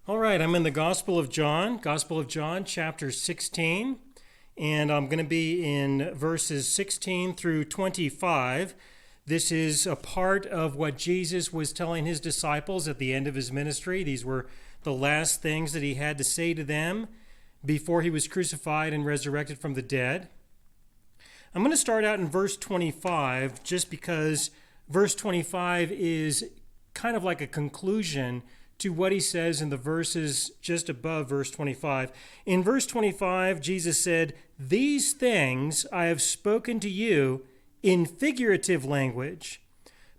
All right, I'm in the Gospel of John, chapter 16, and I'm going to be in verses 16 through 25. This is a part of what Jesus was telling his disciples at the end of his ministry. These were the last things that he had to say to them before he was crucified and resurrected from the dead. I'm going to start out in verse 25 just because verse 25 is kind of like a conclusion to what he says in the verses just above verse 25. In verse 25, Jesus said, "These things I have spoken to you in figurative language,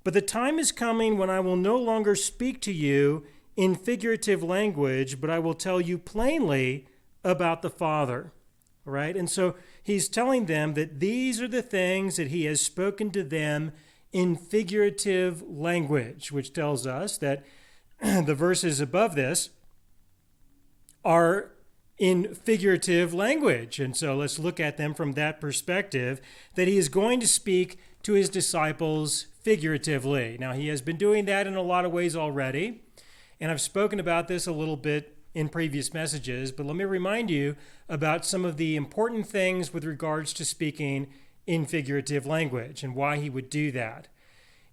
but the time is coming when I will no longer speak to you in figurative language, but I will tell you plainly about the Father." All right? And so he's telling them that these are the things that he has spoken to them in figurative language, which tells us that the verses above this are in figurative language. And so let's look at them from that perspective, that he is going to speak to his disciples figuratively. Now, he has been doing that in a lot of ways already, and I've spoken about this a little bit in previous messages, but let me remind you about some of the important things with regards to speaking in figurative language and why he would do that.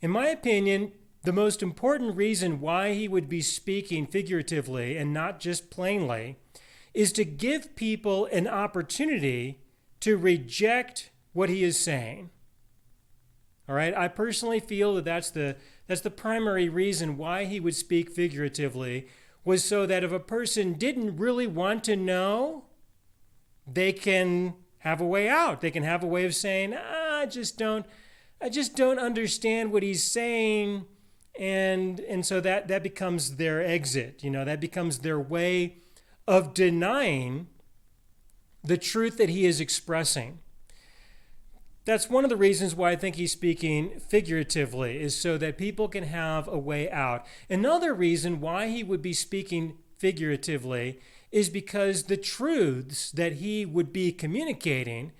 In my opinion, the most important reason why he would be speaking figuratively and not just plainly is to give people an opportunity to reject what he is saying. All right, I personally feel that that's the primary reason why he would speak figuratively, was so that if a person didn't really want to know, they can have a way out. They can have a way of saying, I just don't understand what he's saying. And so that becomes their exit. That becomes their way of denying the truth that he is expressing. That's one of the reasons why I think he's speaking figuratively, is so that people can have a way out. Another reason why he would be speaking figuratively is because the truths that he would be communicating,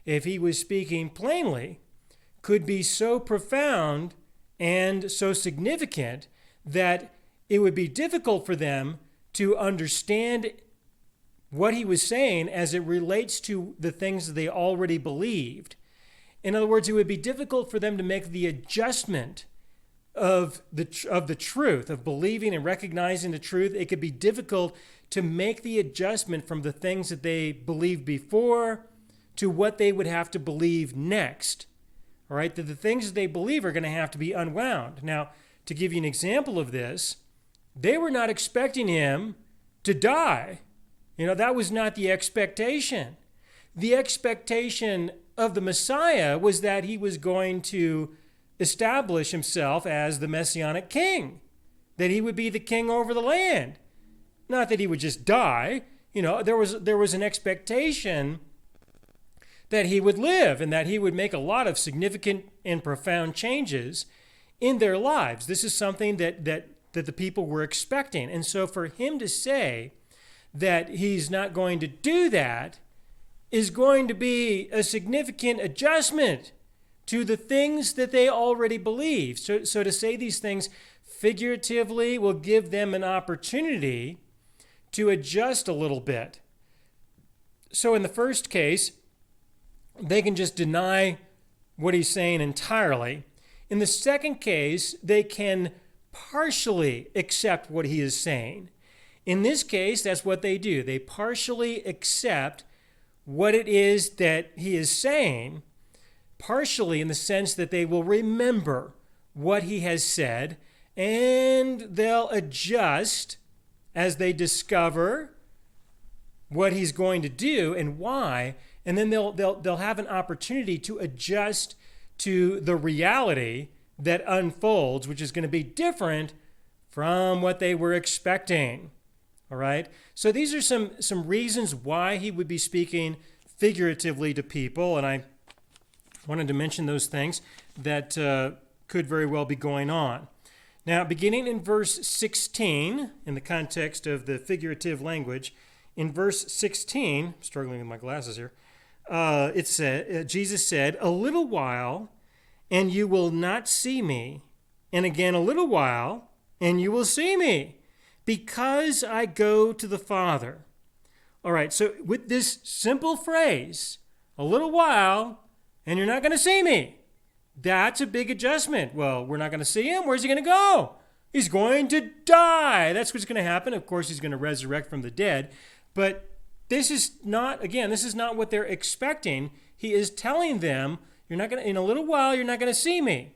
if he was speaking plainly, could be so profound and so significant that it would be difficult for them to understand what he was saying as it relates to the things that they already believed. In other words, it would be difficult for them to make the adjustment of the truth, of believing and recognizing the truth. It could be difficult to make the adjustment from the things that they believed before to what they would have to believe next. All right, that the things that they believe are going to have to be unwound. Now, to give you an example of this, they were not expecting him to die. That was not the expectation. The expectation of the Messiah was that he was going to establish himself as the Messianic king, that he would be the king over the land. Not that he would just die. There was an expectation that he would live and that he would make a lot of significant and profound changes in their lives. This is something that the people were expecting. And so for him to say that he's not going to do that is going to be a significant adjustment to the things that they already believe. So to say these things figuratively will give them an opportunity to adjust a little bit. So in the first case, they can just deny what he's saying entirely. In the second case, they can partially accept what he is saying. In this case, that's what they do. They partially accept what it is that he is saying, partially in the sense that they will remember what he has said, and they'll adjust as they discover what he's going to do and why. And then they'll have an opportunity to adjust to the reality that unfolds, which is going to be different from what they were expecting. All right? So these are some reasons why he would be speaking figuratively to people, and I wanted to mention those things that could very well be going on. Now, beginning in verse 16, in the context of the figurative language, in verse 16, struggling with my glasses here, it said, Jesus said, "A little while, and you will not see me, and again a little while, and you will see me, because I go to the Father. All right, so with this simple phrase, a little while, and you're not going to see me. That's a big adjustment. Well, we're not going to see him. Where's he going to go? He's going to die. That's what's going to happen. Of course, he's going to resurrect from the dead. But this is not what they're expecting. He is telling them, in a little while, you're not going to see me.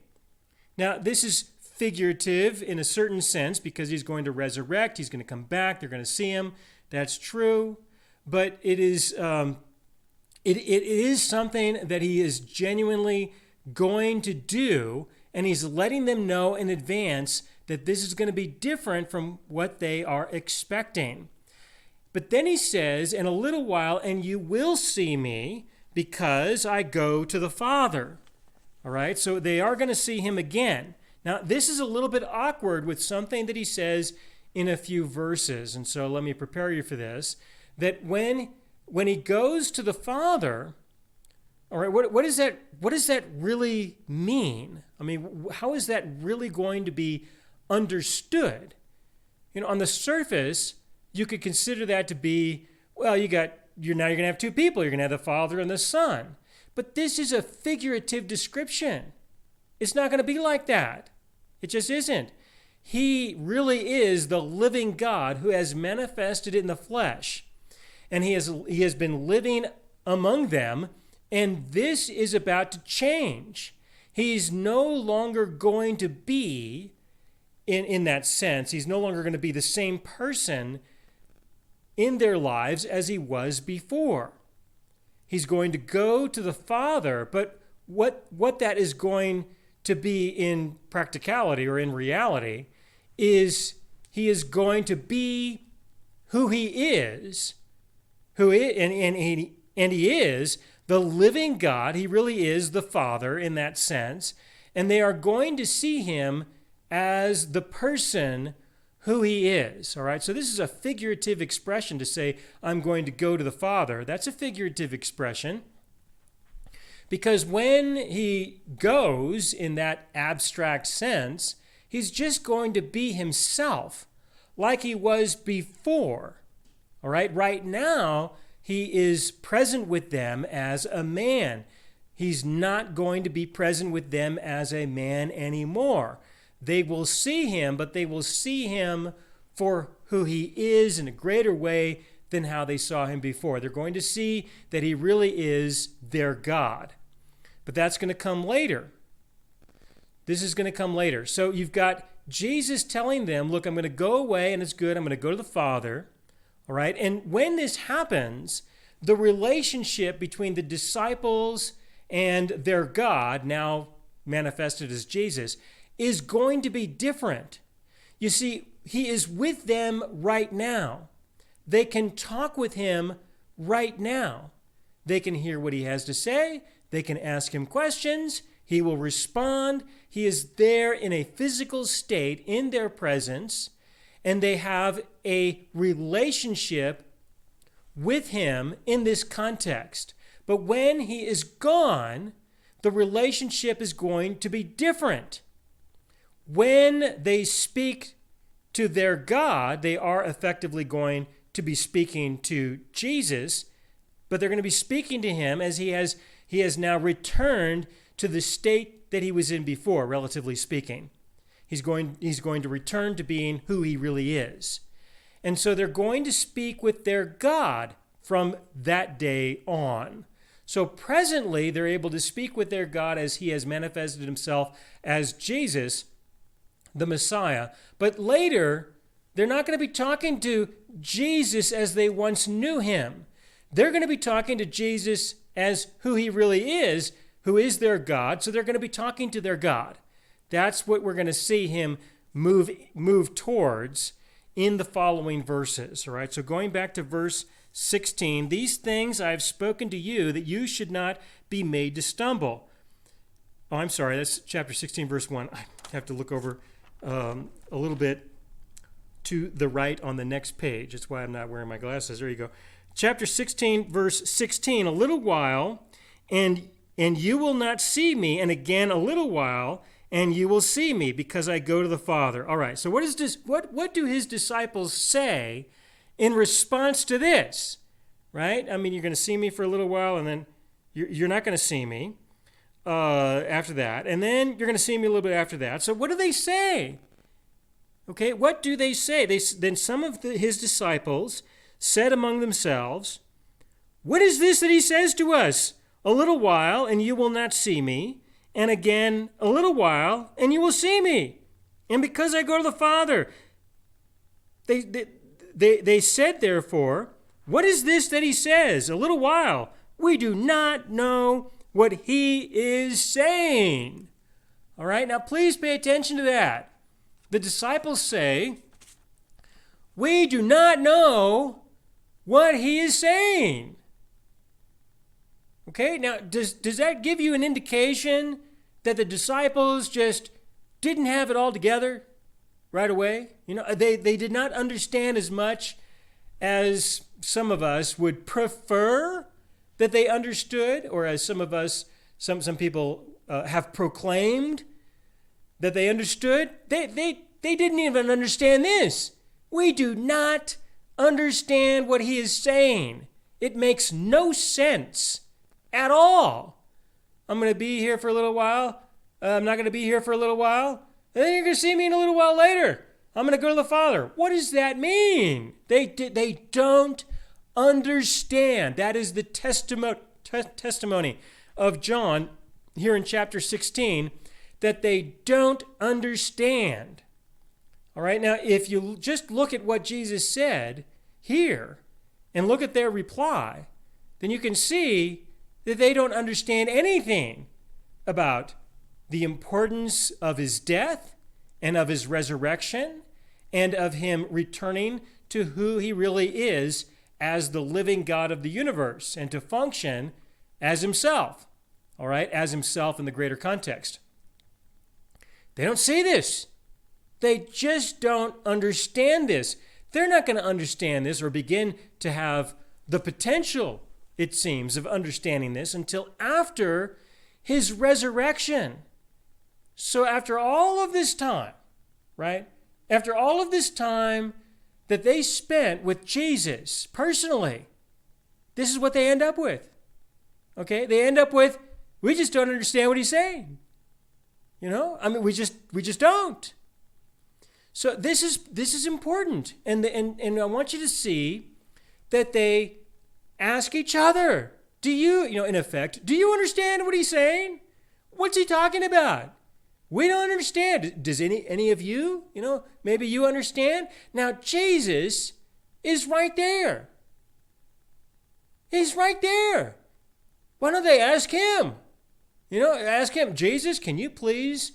Now, this is figurative in a certain sense because he's going to resurrect. He's going to come back. They're going to see him. That's true. But it is something that he is genuinely going to do, and he's letting them know in advance that this is going to be different from what they are expecting. But then he says, in a little while, and you will see me because I go to the Father. All right, so they are going to see him again. Now, this is a little bit awkward with something that he says in a few verses, and so let me prepare you for this, that when he goes to the Father, all right, what does that really mean? I mean, how is that really going to be understood? On the surface, you could consider that to be, well, you're now going to have two people. You're going to have the Father and the Son. But this is a figurative description. It's not going to be like that. It just isn't. He really is the living God who has manifested in the flesh. And he has been living among them, and this is about to change. He's no longer going to be, in that sense, he's no longer going to be the same person in their lives as he was before. He's going to go to the Father, but what that is going to be in practicality or in reality is he is going to be who he is, and he is the living God. He really is the Father in that sense, and they are going to see him as the person who he is. All right, so this is a figurative expression to say, I'm going to go to the Father. That's a figurative expression because when he goes in that abstract sense, he's just going to be himself like he was before. All right, right now, he is present with them as a man. He's not going to be present with them as a man anymore. They will see him, but they will see him for who he is in a greater way than how they saw him before. They're going to see that he really is their God. But that's going to come later. This is going to come later. So you've got Jesus telling them, look, I'm going to go away and it's good. I'm going to go to the Father. All right. And when this happens, the relationship between the disciples and their God, now manifested as Jesus, is going to be different. You see, he is with them right now. They can talk with him right now. They can hear what he has to say. They can ask him questions. He will respond. He is there in a physical state in their presence, and they have a relationship with him in this context. But when he is gone, the relationship is going to be different. When they speak to their God, they are effectively going to be speaking to Jesus, but they're going to be speaking to him as he has now returned to the state that he was in before, relatively speaking. He's going to return to being who he really is. And so they're going to speak with their God from that day on. So presently, they're able to speak with their God as he has manifested himself as Jesus, the Messiah. But later, they're not going to be talking to Jesus as they once knew him. They're going to be talking to Jesus as who he really is, who is their God. So they're going to be talking to their God. That's what we're going to see him move towards in the following verses. All right, so going back to verse 16, these things I have spoken to you that you should not be made to stumble. Oh, I'm sorry, that's chapter 16, verse 1. I have to look over a little bit to the right on the next page. That's why I'm not wearing my glasses. There you go. Chapter 16, verse 16, a little while, and you will not see me, and again a little while, and you will see me because I go to the Father. All right, so what do his disciples say in response to this? Right? I mean, you're going to see me for a little while, and then you're not going to see me after that. And then you're going to see me a little bit after that. So what do they say? Okay, what do they say? Then some of his disciples said among themselves, "What is this that he says to us? A little while, and you will not see me. And again, a little while, and you will see me. And because I go to the Father." They said, therefore, "What is this that he says? A little while. We do not know what he is saying." All right, now please pay attention to that. The disciples say, "We do not know what he is saying." Okay, now does that give you an indication that the disciples just didn't have it all together right away? You know, they did not understand as much as some of us would prefer that they understood, or as some of us, some people have proclaimed that they understood. They didn't even understand this. We do not understand what he is saying. It makes no sense at all. I'm going to be here for a little while. I'm not going to be here for a little while. And then you're going to see me in a little while later. I'm going to go to the Father. What does that mean? They don't understand. That is the testimony of John here in chapter 16, that they don't understand. All right, now if you just look at what Jesus said here and look at their reply, then you can see that they don't understand anything about the importance of his death and of his resurrection and of him returning to who he really is as the living God of the universe and to function as himself, all right, as himself in the greater context. They don't see this. They just don't understand this. They're not going to understand this or begin to have the potential, it seems, of understanding this until after his resurrection. So after all of this time, right? After all of this time that they spent with Jesus personally, this is what they end up with. Okay? They end up with, we just don't understand what he's saying. You know? I mean, we just don't. So this is important. And I want you to see that they ask each other, in effect, do you understand what he's saying? What's he talking about? We don't understand. Does any of you, maybe you understand? Now, Jesus is right there. He's right there. Why don't they ask him? Ask him, Jesus, can you please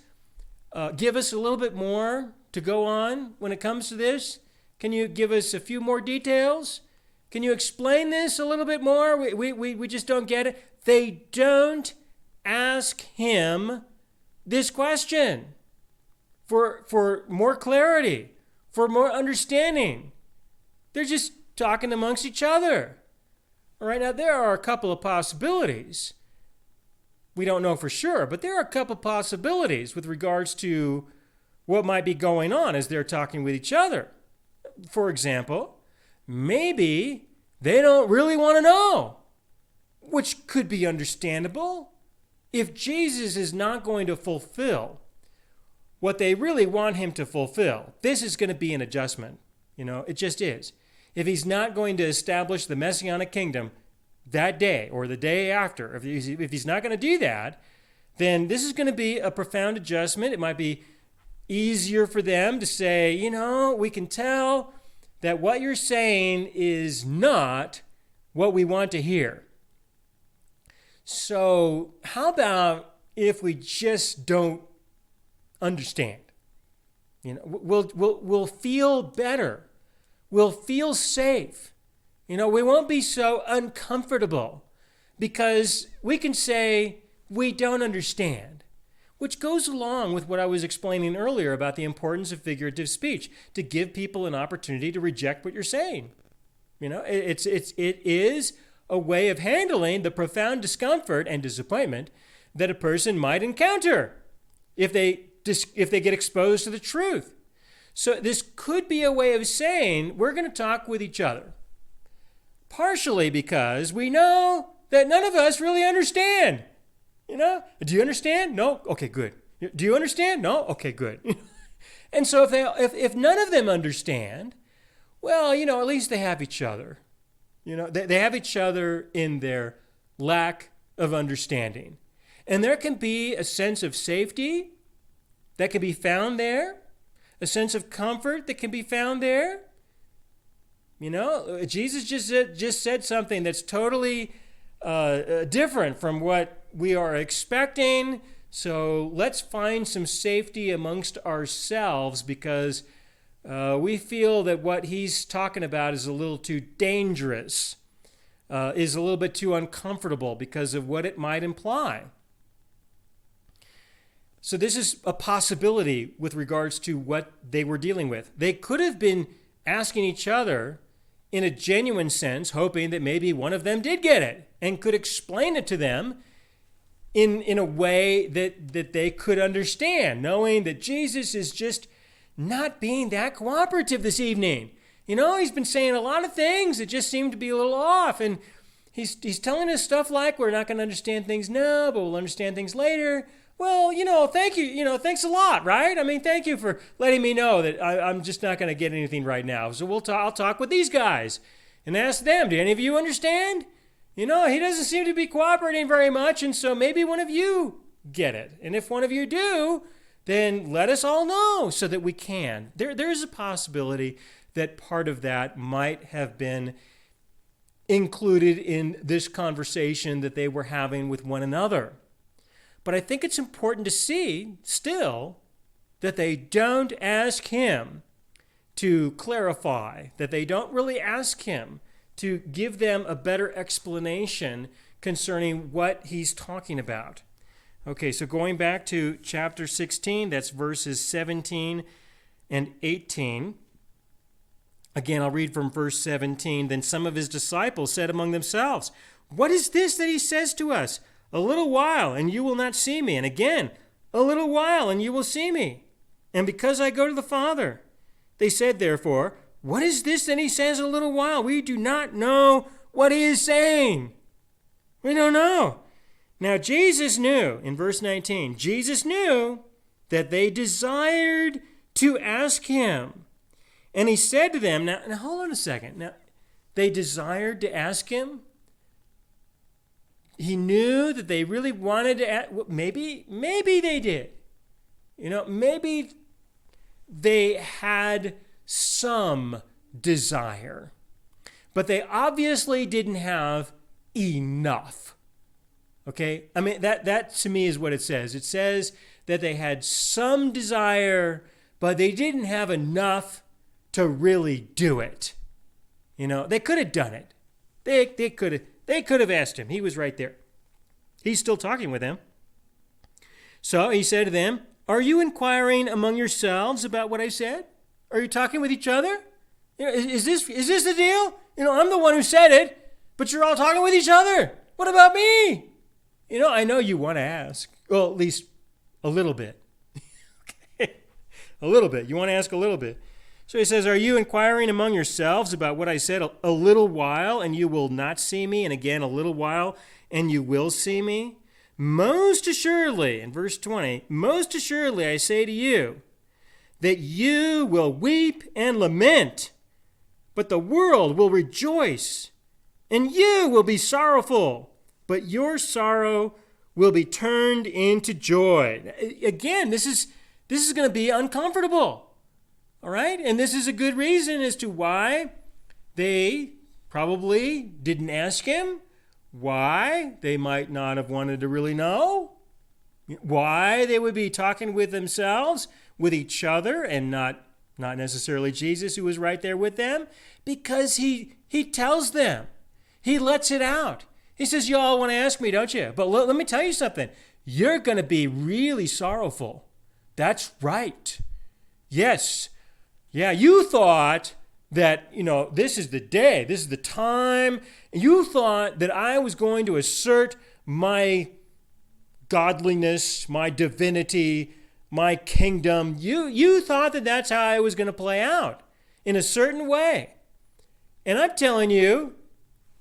give us a little bit more to go on when it comes to this? Can you give us a few more details? Can you explain this a little bit more? We just don't get it. They don't ask him this question for more clarity, for more understanding. They're just talking amongst each other. All right, now there are a couple of possibilities. We don't know for sure, but there are a couple of possibilities with regards to what might be going on as they're talking with each other. For example, maybe they don't really want to know, which could be understandable. If Jesus is not going to fulfill what they really want him to fulfill, this is going to be an adjustment. It just is. If he's not going to establish the Messianic kingdom that day or the day after, if he's not going to do that, then this is going to be a profound adjustment. It might be easier for them to say, we can tell that what you're saying is not what we want to hear. So how about if we just don't understand? We'll feel better. We'll feel safe. We won't be so uncomfortable because we can say we don't understand, which goes along with what I was explaining earlier about the importance of figurative speech, to give people an opportunity to reject what you're saying. It is a way of handling the profound discomfort and disappointment that a person might encounter if they get exposed to the truth. So this could be a way of saying we're going to talk with each other. Partially because we know that none of us really understand. Do you understand? No? Okay, good. Do you understand? No? Okay, good. And so if none of them understand, well, at least they have each other. They have each other in their lack of understanding. And there can be a sense of safety that can be found there, a sense of comfort that can be found there. Jesus just said something that's totally different from what we are expecting. So let's find some safety amongst ourselves because we feel that what he's talking about is a little too dangerous, is a little bit too uncomfortable because of what it might imply. So this is a possibility with regards to what they were dealing with. They could have been asking each other in a genuine sense, hoping that maybe one of them did get it and could explain it to them in a way that they could understand, knowing that Jesus is just not being that cooperative this evening. He's been saying a lot of things that just seem to be a little off, and he's telling us stuff like we're not going to understand things now, but we'll understand things later. Well, thank you. Thanks a lot, right? I mean, thank you for letting me know that I'm just not going to get anything right now. So I'll talk with these guys and ask them, do any of you understand? He doesn't seem to be cooperating very much, and so maybe one of you get it. And if one of you do, then let us all know so that we can. There is a possibility that part of that might have been included in this conversation that they were having with one another. But I think it's important to see still that they don't ask him to clarify, that they don't really ask him to give them a better explanation concerning what he's talking about. Okay, so going back to chapter 16, that's verses 17 and 18. Again, I'll read from verse 17. Then some of his disciples said among themselves, "What is this that he says to us? A little while, and you will not see me. And again, a little while, and you will see me. And because I go to the Father." They said, therefore, "What is this that he says a little while? We do not know what he is saying." We don't know. Now, Jesus knew, in verse 19, Jesus knew that they desired to ask him. And he said to them, now hold on a second. Now, they desired to ask him? He knew that they really wanted to ask. Maybe they did. Maybe they had some desire. But they obviously didn't have enough. Okay? I mean, that to me is what it says. It says that they had some desire, but they didn't have enough to really do it. They could have done it. They could have asked him. He was right there. He's still talking with them. So he said to them, "Are you inquiring among yourselves about what I said? Are you talking with each other? Is this the deal? I'm the one who said it, but you're all talking with each other. What about me? I know you want to ask. Well, at least a little bit. Okay. A little bit. You want to ask a little bit. So he says, "Are you inquiring among yourselves about what I said? A little while, and you will not see me. And again, a little while, and you will see me. Most assuredly," in verse 20, "most assuredly I say to you, that you will weep and lament, but the world will rejoice. And you will be sorrowful, but your sorrow will be turned into joy." Again, this is going to be uncomfortable. All right? And this is a good reason as to why they probably didn't ask him, why they might not have wanted to really know, why they would be talking with themselves, with each other, and not necessarily Jesus who was right there with them, because he tells them. He lets it out. He says, "You all want to ask me, don't you? But let me tell you something. You're going to be really sorrowful." That's right. Yes. Yeah, you thought that, this is the day, this is the time. You thought that I was going to assert my godliness, my divinity my kingdom. You thought that that's how I was going to play out in a certain way. And I'm telling you,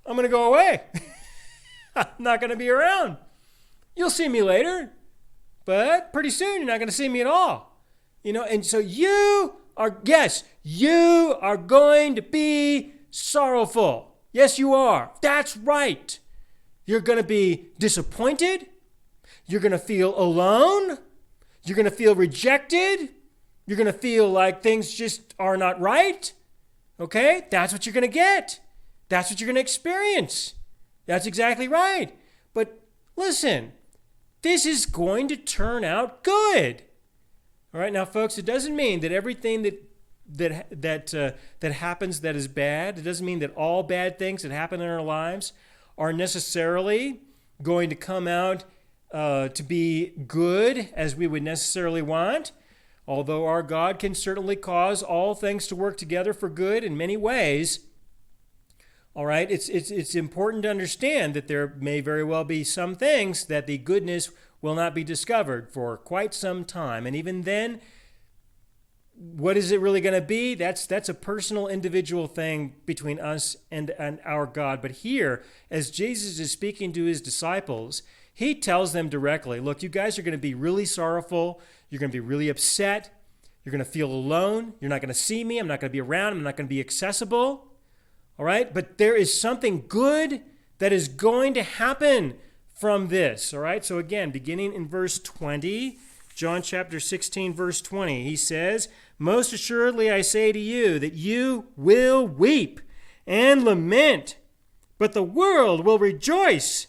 I'm going to go away. I'm not going to be around. You'll see me later, but pretty soon you're not going to see me at all. And so you are going to be sorrowful. Yes, you are. That's right. You're going to be disappointed. You're going to feel alone. You're going to feel rejected. You're going to feel like things just are not right. Okay? That's what you're going to get. That's what you're going to experience. That's exactly right. But listen, this is going to turn out good. All right, now, folks, it doesn't mean that everything that happens that is bad, it doesn't mean that all bad things that happen in our lives are necessarily going to come out to be good as we would necessarily want. Although our God can certainly cause all things to work together for good in many ways. All right, it's important to understand that there may very well be some things that the goodness will not be discovered for quite some time. And even then, what is it really going to be? That's a personal, individual thing between us and our God. But here, as Jesus is speaking to his disciples, he tells them directly, look, you guys are going to be really sorrowful. You're going to be really upset. You're going to feel alone. You're not going to see me. I'm not going to be around. I'm not going to be accessible. All right? But there is something good that is going to happen from this. All right? So again, beginning in verse 20, John chapter 16, verse 20, he says, most assuredly I say to you that you will weep and lament, but the world will rejoice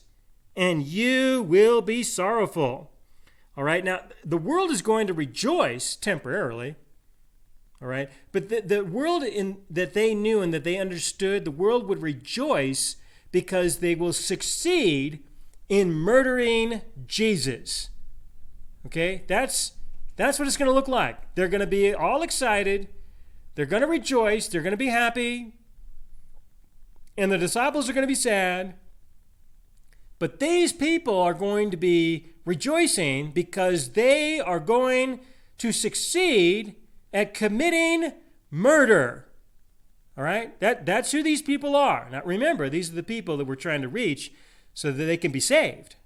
and you will be sorrowful. All right, now the world is going to rejoice temporarily. All right, but the world that they knew and that they understood, the world would rejoice because they will succeed in murdering Jesus. Okay, that's what it's going to look like. They're going to be all excited. They're going to rejoice. They're going to be happy. And the disciples are going to be sad. But these people are going to be rejoicing because they are going to succeed at committing murder. All right? That's who these people are. Now remember, these are the people that we're trying to reach so that they can be saved.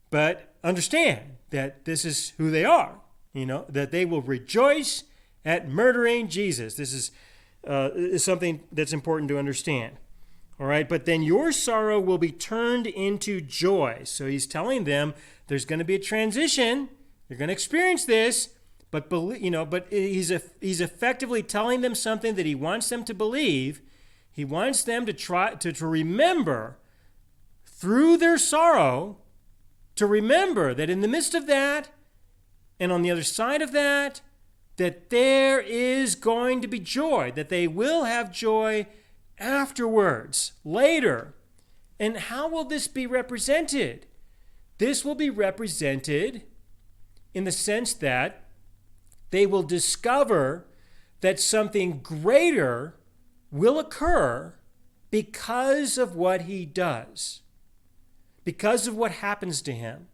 But understand that this is who they are, that they will rejoice at murdering Jesus. This is something that's important to understand. All right, but then your sorrow will be turned into joy. So he's telling them there's going to be a transition. You're going to experience this, but he's effectively telling them something that he wants them to believe. He wants them to try to remember through their sorrow, to remember that in the midst of that and on the other side of that, that there is going to be joy, that they will have joy afterwards, later. And how will this be represented? This will be represented in the sense that they will discover that something greater will occur because of what he does, because of what happens to him,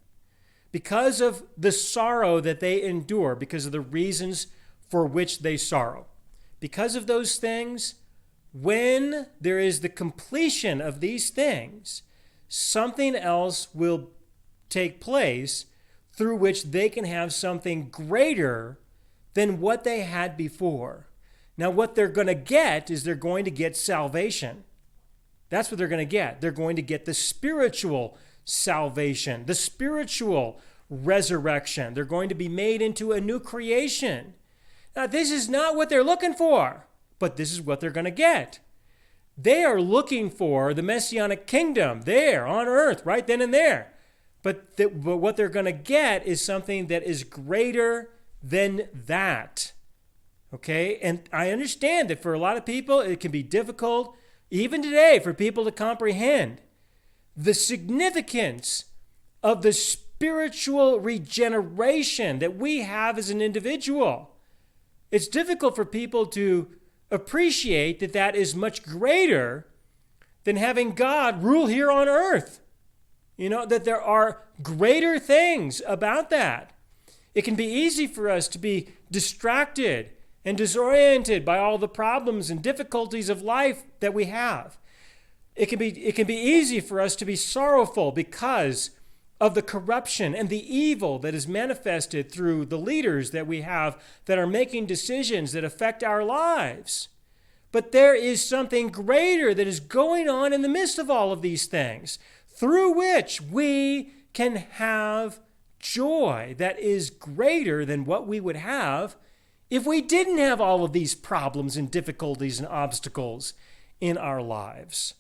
because of the sorrow that they endure, because of the reasons for which they sorrow. Because of those things, when there is the completion of these things, something else will take place through which they can have something greater than what they had before. Now, what they're going to get is they're going to get salvation. That's what they're going to get. They're going to get the spiritual salvation, the spiritual resurrection. They're going to be made into a new creation. Now, this is not what they're looking for, but this is what they're going to get. They are looking for the Messianic kingdom there on earth, right then and there. But what they're going to get is something that is greater than that. Okay? And I understand that for a lot of people, it can be difficult, even today, for people to comprehend the significance of the spiritual regeneration that we have as an individual. It's difficult for people to appreciate that that is much greater than having God rule here on earth. That there are greater things about that. It can be easy for us to be distracted and disoriented by all the problems and difficulties of life that we have. It can be easy for us to be sorrowful because of the corruption and the evil that is manifested through the leaders that we have that are making decisions that affect our lives. But there is something greater that is going on in the midst of all of these things, through which we can have joy that is greater than what we would have if we didn't have all of these problems and difficulties and obstacles in our lives.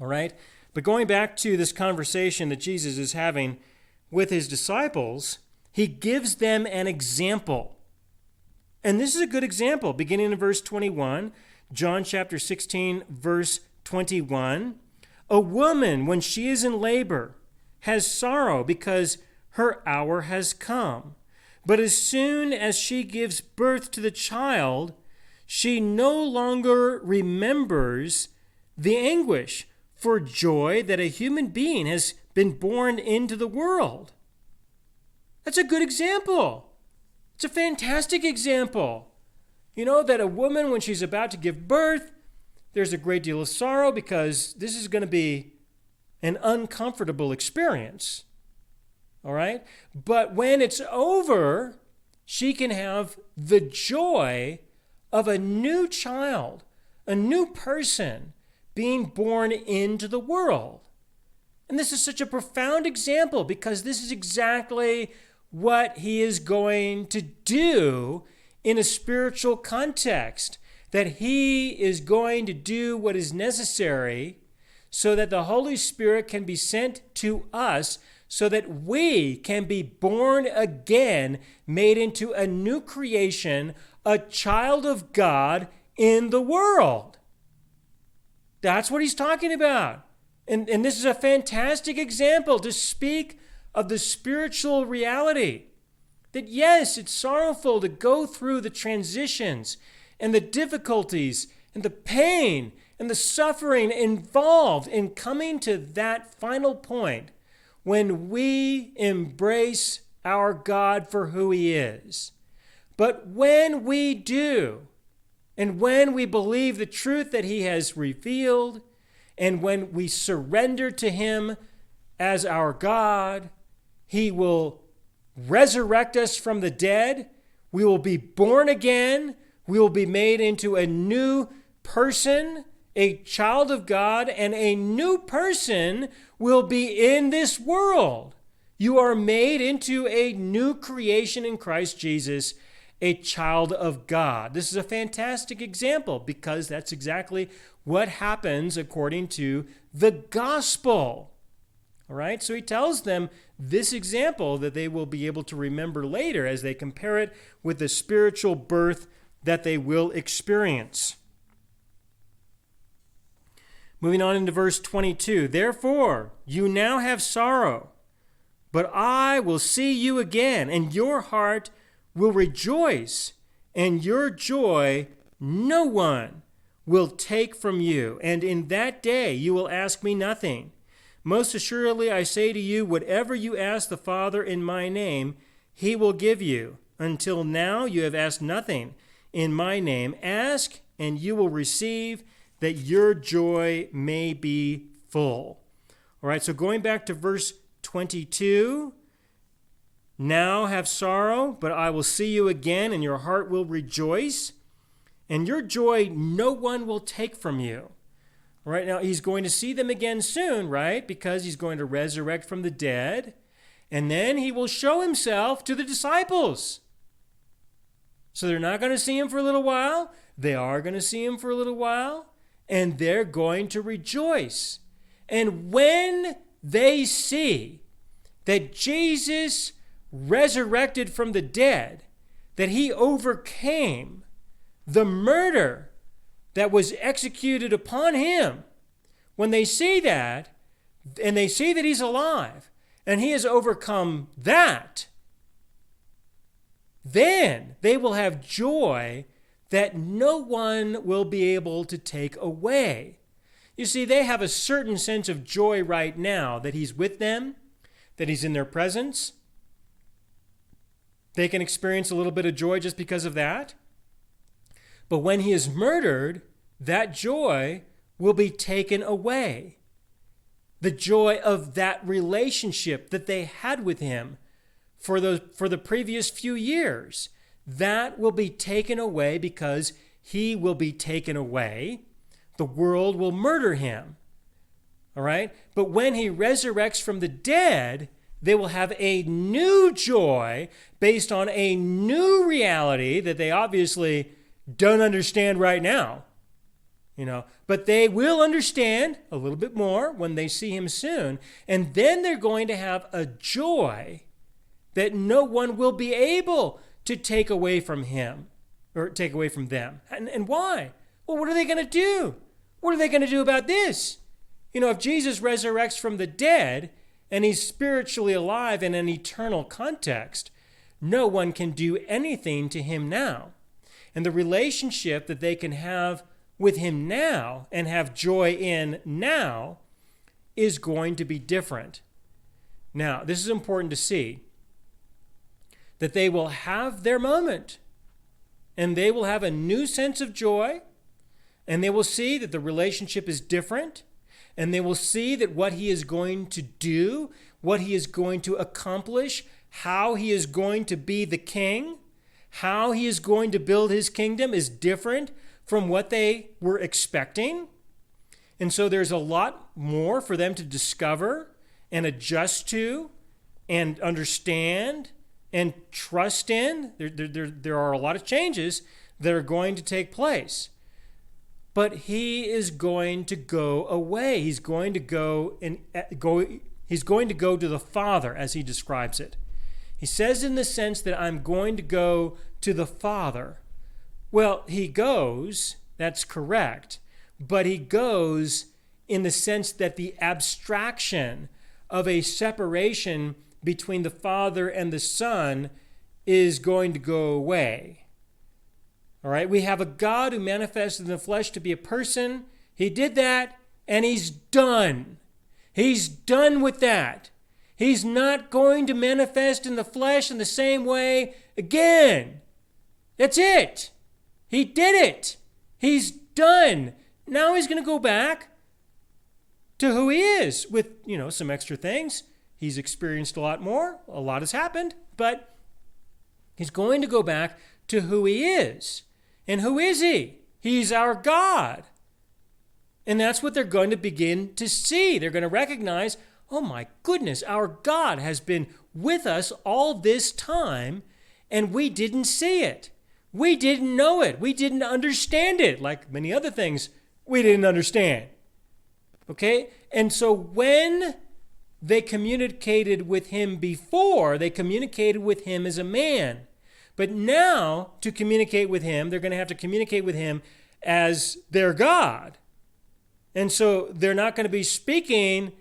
All right? But going back to this conversation that Jesus is having with his disciples, he gives them an example. And this is a good example, beginning in verse 21, John chapter 16, verse 21. A woman, when she is in labor, has sorrow because her hour has come. But as soon as she gives birth to the child, she no longer remembers the anguish for joy that a human being has been born into the world. That's a good example. It's a fantastic example. You know, that a woman, when she's about to give birth, there's a great deal of sorrow because this is going to be an uncomfortable experience. All right? But when it's over, she can have the joy of a new child, a new person being born into the world. And this is such a profound example because this is exactly what he is going to do in a spiritual context, that he is going to do what is necessary so that the Holy Spirit can be sent to us so that we can be born again, made into a new creation, a child of God in the world. That's what he's talking about. And this is a fantastic example to speak of the spiritual reality. That yes, it's sorrowful to go through the transitions and the difficulties and the pain and the suffering involved in coming to that final point when we embrace our God for who he is. But when we do, and when we believe the truth that he has revealed, and when we surrender to him as our God, he will resurrect us from the dead. We will be born again. We will be made into a new person, a child of God, and a new person will be in this world. You are made into a new creation in Christ Jesus, a child of God. This is a fantastic example because that's exactly what happens according to the gospel. All right, so he tells them this example that they will be able to remember later as they compare it with the spiritual birth that they will experience. Moving on into verse 22. Therefore, you now have sorrow, but I will see you again, and your heart will rejoice, and your joy no one will take from you. And in that day you will ask me nothing. Most assuredly, I say to you, whatever you ask the Father in my name, he will give you. Until now you have asked nothing in my name. Ask, and you will receive, that your joy may be full. All right, so going back to verse 22, now have sorrow, but I will see you again, and your heart will rejoice, and your joy no one will take from you. All right, now he's going to see them again soon, right? Because he's going to resurrect from the dead, and then he will show himself to the disciples. So they're not going to see him for a little while. They are going to see him for a little while, and they're going to rejoice. And when they see that Jesus resurrected from the dead, that he overcame the murder that was executed upon him, when they see that, and they see that he's alive, and he has overcome that, then they will have joy that no one will be able to take away. You see, they have a certain sense of joy right now that he's with them, that he's in their presence. They can experience a little bit of joy just because of that. But when he is murdered, that joy will be taken away. The joy of that relationship that they had with him for the previous few years, that will be taken away because he will be taken away. The world will murder him. All right? But when he resurrects from the dead, they will have a new joy based on a new reality that they obviously don't understand right now. But they will understand a little bit more when they see him soon. And then they're going to have a joy that no one will be able to take away from him or take away from them. And why? Well, what are they going to do? What are they going to do about this? If Jesus resurrects from the dead and he's spiritually alive in an eternal context, no one can do anything to him now. And the relationship that they can have with him now and have joy in now is going to be different. Now, this is important to see, that they will have their moment and they will have a new sense of joy, and they will see that the relationship is different, and they will see that what he is going to do, what he is going to accomplish, how he is going to be the king, how he is going to build his kingdom is different from what they were expecting. And so there's a lot more for them to discover and adjust to and understand and trust in. There are a lot of changes that are going to take place. But he is going to go away. He's going to go to the Father, as he describes it. He says in the sense that I'm going to go to the Father. Well, he goes, that's correct, but he goes in the sense that the abstraction of a separation between the Father and the Son is going to go away. All right, we have a God who manifested in the flesh to be a person. He did that, and he's done. He's done with that. He's not going to manifest in the flesh in the same way again. That's it. He did it. He's done. Now he's going to go back to who he is with, some extra things. He's experienced a lot more. A lot has happened, but he's going to go back to who he is. And who is he? He's our God. And that's what they're going to begin to see. They're going to recognize, oh my goodness, our God has been with us all this time, and we didn't see it. We didn't know it. We didn't understand it, like many other things we didn't understand. Okay? And so when they communicated with him before, they communicated with him as a man. But now, to communicate with him, they're going to have to communicate with him as their God. And so they're not going to be speaking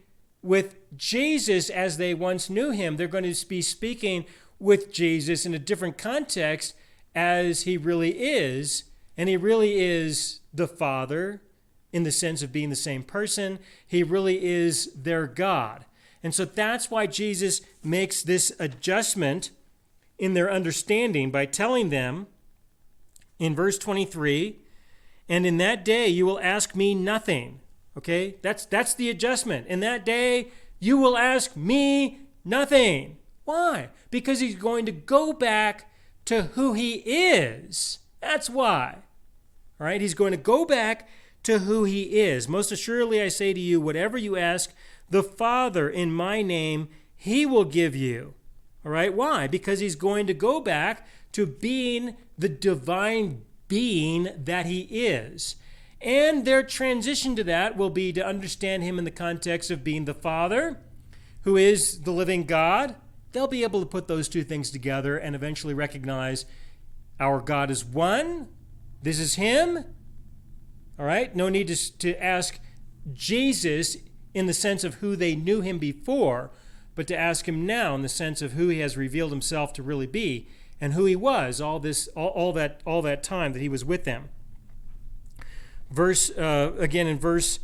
with Jesus as they once knew him. They're going to be speaking with Jesus in a different context as he really is. And he really is the Father in the sense of being the same person. He really is their God. And so that's why Jesus makes this adjustment in their understanding by telling them in verse 23, and in that day you will ask me nothing. Okay, that's the adjustment. In that day you will ask me nothing. Why? Because he's going to go back to who he is. That's why. All right, he's going to go back to who he is. Most assuredly I say to you, whatever you ask the Father in my name, he will give you. All right, why? Because he's going to go back to being the divine being that he is. And their transition to that will be to understand him in the context of being the Father, who is the living God. They'll be able to put those two things together and eventually recognize our God is one. This is him. All right, no need to ask Jesus in the sense of who they knew him before, but to ask him now in the sense of who he has revealed himself to really be and who he was all that time that he was with them. Again in verse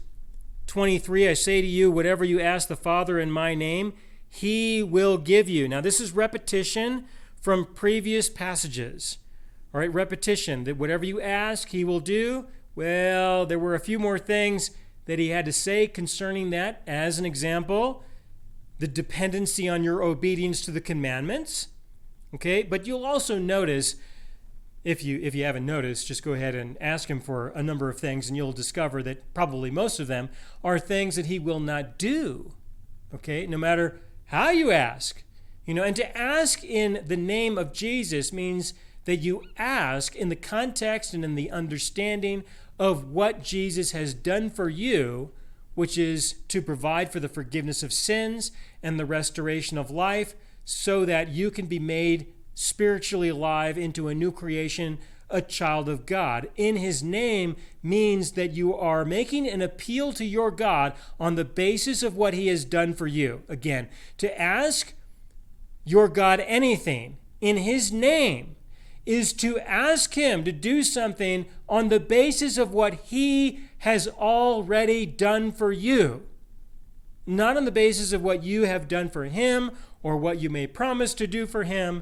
23, I say to you, whatever you ask the Father in my name, he will give you. Now this is repetition from previous passages. All right, repetition, that whatever you ask, he will do. Well, there were a few more things that he had to say concerning that. As an example, the dependency on your obedience to the commandments. Okay, but you'll also notice, if you haven't noticed, just go ahead and ask him for a number of things, and you'll discover that probably most of them are things that he will not do. Okay, no matter how you ask. And to ask in the name of Jesus means that you ask in the context and in the understanding of what Jesus has done for you, which is to provide for the forgiveness of sins and the restoration of life, so that you can be made spiritually alive into a new creation, a child of God. In his name means that you are making an appeal to your God on the basis of what he has done for you. Again, to ask your God anything in his name is to ask him to do something on the basis of what he has already done for you. Not on the basis of what you have done for him or what you may promise to do for him,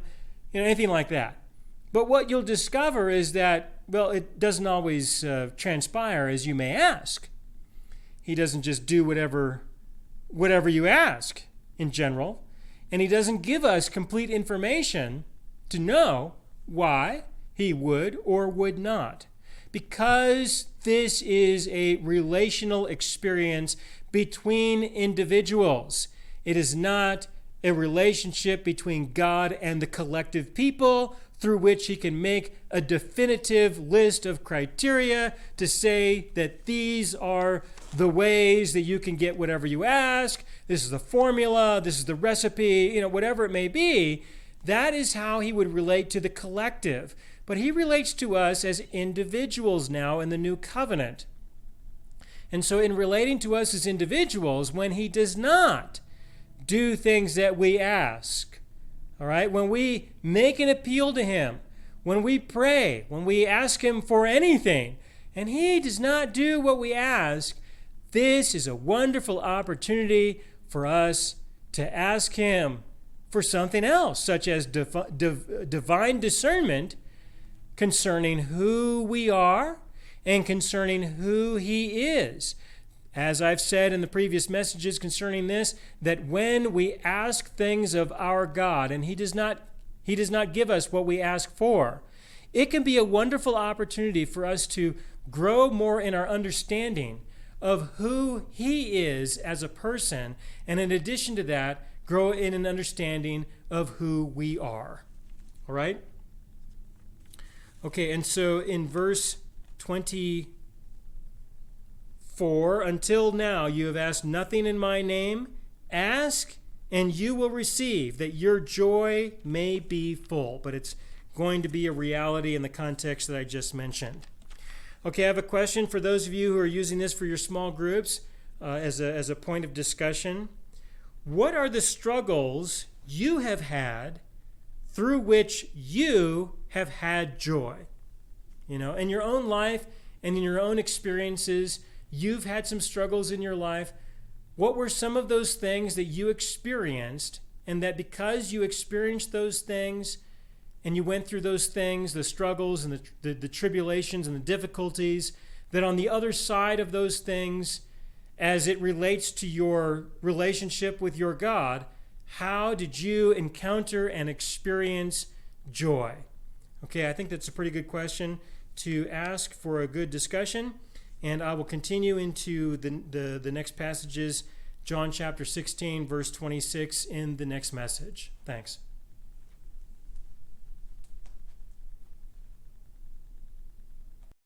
anything like that. But what you'll discover is that, well, it doesn't always transpire as you may ask. He doesn't just do whatever you ask in general, and he doesn't give us complete information to know why he would or would not. Because this is a relational experience between individuals. It is not a relationship between God and the collective people through which he can make a definitive list of criteria to say that these are the ways that you can get whatever you ask. This is the formula. This is the recipe, whatever it may be. That is how he would relate to the collective. But he relates to us as individuals now in the new covenant. And so in relating to us as individuals, when he does not do things that we ask, all right, when we make an appeal to him, when we pray, when we ask him for anything, and he does not do what we ask, this is a wonderful opportunity for us to ask him for something else, such as divine discernment concerning who we are and concerning who he is. As I've said in the previous messages concerning this, that when we ask things of our God and he does not give us what we ask for, it can be a wonderful opportunity for us to grow more in our understanding of who he is as a person, and in addition to that, grow in an understanding of who we are. All right? Okay, and so in verse 24, until now you have asked nothing in my name. Ask and you will receive, that your joy may be full. But it's going to be a reality in the context that I just mentioned. Okay, I have a question for those of you who are using this for your small groups as a point of discussion. What are the struggles you have had through which you have had joy? In your own life and in your own experiences, you've had some struggles in your life. What were some of those things that you experienced, and that because you experienced those things and you went through those things, the struggles and the tribulations and the difficulties, that on the other side of those things, as it relates to your relationship with your God, how did you encounter and experience joy? Okay, I think that's a pretty good question to ask for a good discussion, and I will continue into the next passages, John chapter 16, verse 26, in the next message. Thanks.